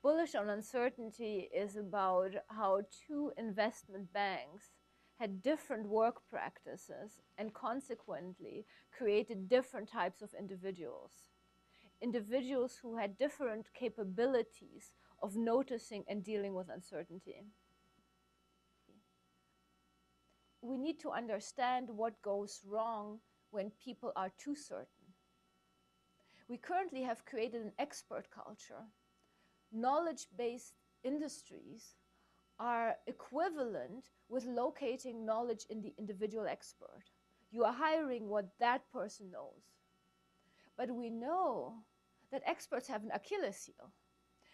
Bullish on Uncertainty is about how two investment banks had different work practices and consequently created different types of individuals. Individuals who had different capabilities of noticing and dealing with uncertainty. We need to understand what goes wrong when people are too certain. We currently have created an expert culture. Knowledge-based industries are equivalent with locating knowledge in the individual expert. You are hiring what that person knows. But we know that experts have an Achilles heel.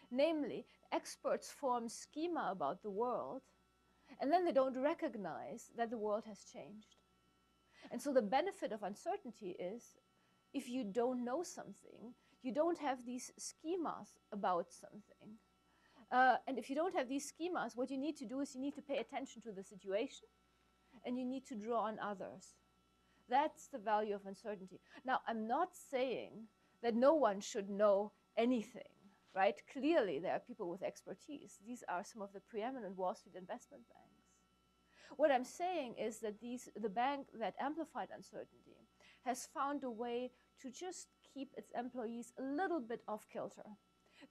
Namely, experts form schema about the world, and then they don't recognize that the world has changed. And so the benefit of uncertainty is, if you don't know something, you don't have these schemas about something. And if you don't have these schemas, what you need to do is you need to pay attention to the situation and you need to draw on others. That's the value of uncertainty. Now, I'm not saying that no one should know anything, right? Clearly, there are people with expertise. These are some of the preeminent Wall Street investment banks. What I'm saying is that the bank that amplified uncertainty has found a way to just keep its employees a little bit off kilter.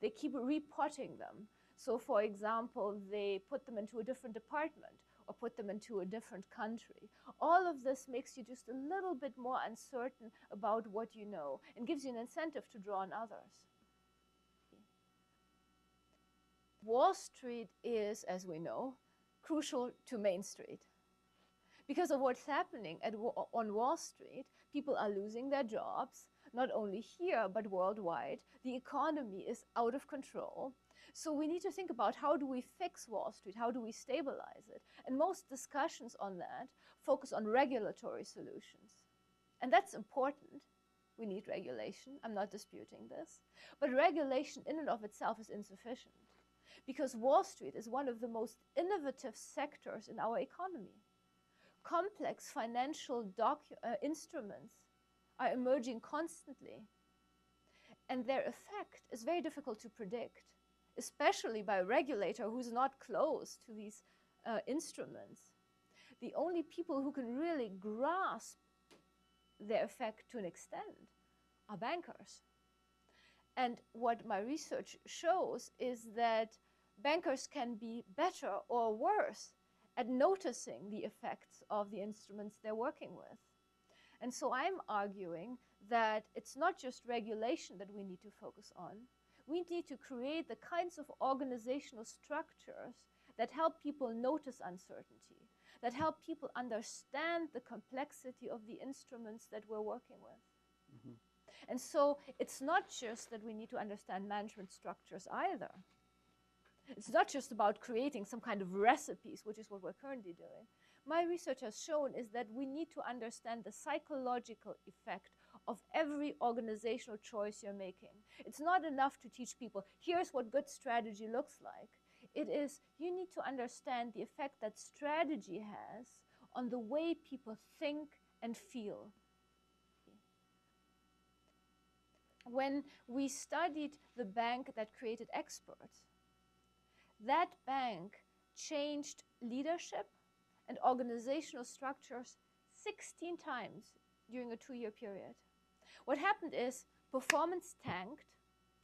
They keep repotting them. So, for example, they put them into a different department or put them into a different country. All of this makes you just a little bit more uncertain about what you know and gives you an incentive to draw on others. Wall Street is, as we know, crucial to Main Street. Because of what's happening on Wall Street, people are losing their jobs, not only here, but worldwide. The economy is out of control. So we need to think about, how do we fix Wall Street? How do we stabilize it? And most discussions on that focus on regulatory solutions. And that's important. We need regulation. I'm not disputing this. But regulation in and of itself is insufficient, because Wall Street is one of the most innovative sectors in our economy. Complex financial instruments are emerging constantly, and their effect is very difficult to predict, especially by a regulator who's not close to these instruments. The only people who can really grasp their effect to an extent are bankers. And what my research shows is that bankers can be better or worse at noticing the effects of the instruments they're working with. And so I'm arguing that it's not just regulation that we need to focus on. We need to create the kinds of organizational structures that help people notice uncertainty, that help people understand the complexity of the instruments that we're working with. Mm-hmm. And so it's not just that we need to understand management structures either. It's not just about creating some kind of recipes, which is what we're currently doing. My research has shown is that we need to understand the psychological effect of every organizational choice you're making. It's not enough to teach people, here's what good strategy looks like. It is, you need to understand the effect that strategy has on the way people think and feel. When we studied the bank that created experts, that bank changed leadership and organizational structures 16 times during a 2-year period. What happened is performance tanked.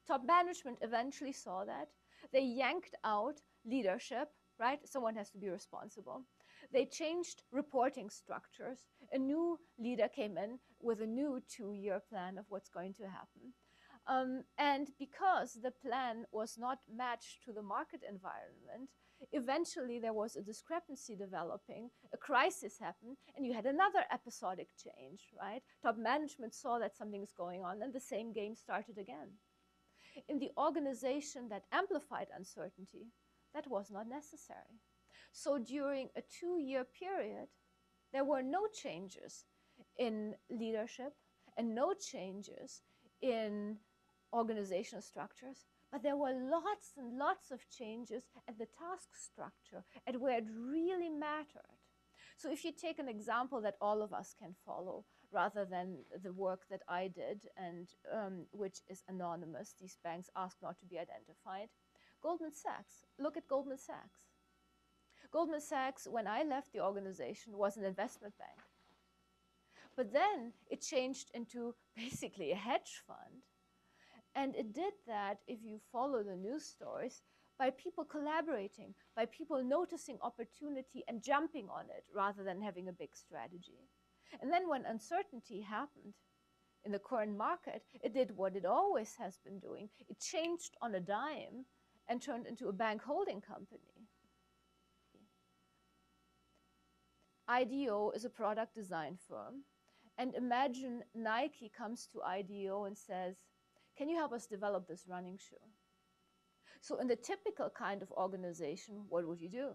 Top management eventually saw that. They yanked out leadership, right? Someone has to be responsible. They changed reporting structures. A new leader came in with a new 2-year plan of what's going to happen. And because the plan was not matched to the market environment, eventually there was a discrepancy developing, a crisis happened, and you had another episodic change, right? Top management saw that something's going on, and the same game started again. In the organization that amplified uncertainty, that was not necessary. So during a 2-year period, there were no changes in leadership and no changes in organizational structures, but there were lots and lots of changes at the task structure, at where it really mattered. So if you take an example that all of us can follow, rather than the work that I did, and which is anonymous, these banks ask not to be identified. Goldman Sachs. Look at Goldman Sachs. Goldman Sachs, when I left the organization, was an investment bank. But then it changed into basically a hedge fund. And it did that, if you follow the news stories, by people collaborating, by people noticing opportunity and jumping on it rather than having a big strategy. And then when uncertainty happened in the current market, it did what it always has been doing. It changed on a dime and turned into a bank holding company. IDEO is a product design firm. And imagine Nike comes to IDEO and says, can you help us develop this running shoe? So in the typical kind of organization, what would you do?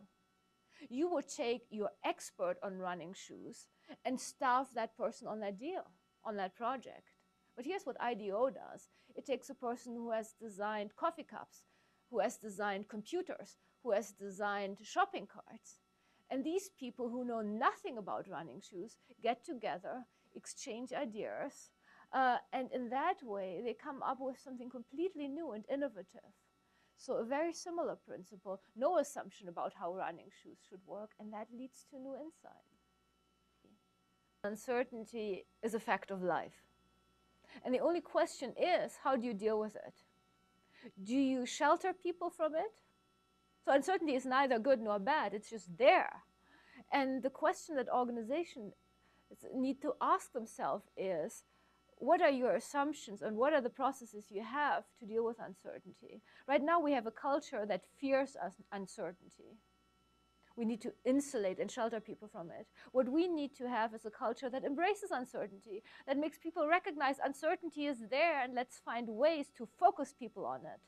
You would take your expert on running shoes and staff that person on that deal, on that project. But here's what IDEO does. It takes a person who has designed coffee cups, who has designed computers, who has designed shopping carts. And these people who know nothing about running shoes get together, exchange ideas, and in that way, they come up with something completely new and innovative. So a very similar principle, no assumption about how running shoes should work, and that leads to new insight. Uncertainty is a fact of life. And the only question is, how do you deal with it? Do you shelter people from it? So uncertainty is neither good nor bad, it's just there. And the question that organizations need to ask themselves is, what are your assumptions and what are the processes you have to deal with uncertainty? Right now we have a culture that fears uncertainty. We need to insulate and shelter people from it. What we need to have is a culture that embraces uncertainty, that makes people recognize uncertainty is there, and let's find ways to focus people on it.